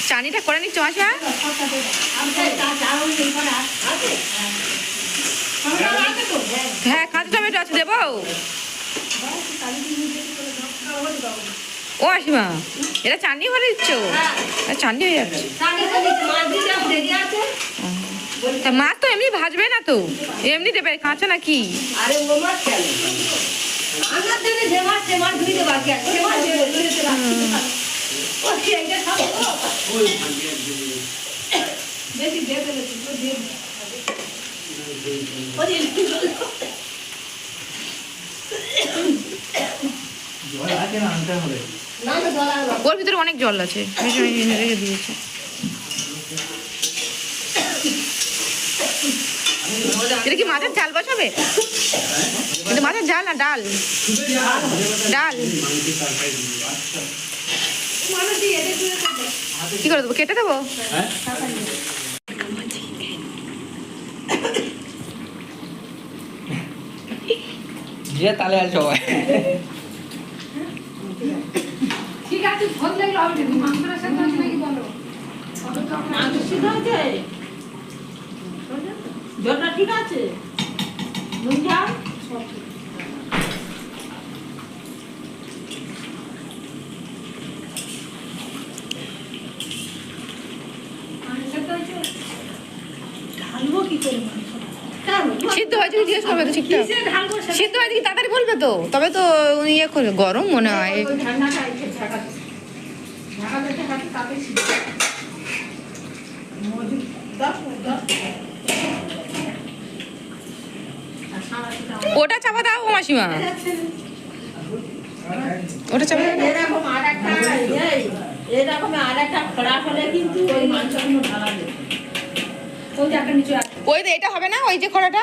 চানিটা করে নিচ্ছ আশা? হ্যাঁ, কাঁচা টমেটো আছে, দেবো? ও আসিমা, এটা চাটনি করে দিচ্ছ? চাটনি হয়ে যাচ্ছে। মাছ তো এমনি ভাজবে না তো, এমনি দেবে কাঁচা নাকি? ওর ভিতরে অনেক জল আছে, রেখে দিয়েছে। এটা কি মাছের ঝাল বসাবে? এটা মাছের ঝাল না ডাল? ডাল কি করে দেবো? কেটে দেবো? তাহলে আর সবাই ঠিক আছে, ভোট লাগলো হবে মাংসের সাথে নাকি বলো? মাংস সিদ্ধ হয়েছে, জলটা ঠিক আছে, নুন ঝাল সব ঠিক। ঢালবো কি করে মাংস? সিদ্ধ হয়েছে কি জিজ্ঞেস করবে তো ঠিকঠাক? সিদ্ধ হয়েছে কি তাড়াতাড়ি বলবে তো, তবে তো ইয়ে করবে। গরম মনে হয়। ওটা চাপা দাও মাসিমা, ওটা চাপা দাও। এরকম আর একটা খড়া হলে কিন্তু ওই মাংসগুলো ঢালা দেবে। ওই যে একটা নিচে ওই তো এটা হবে না, ওই যে খড়াটা।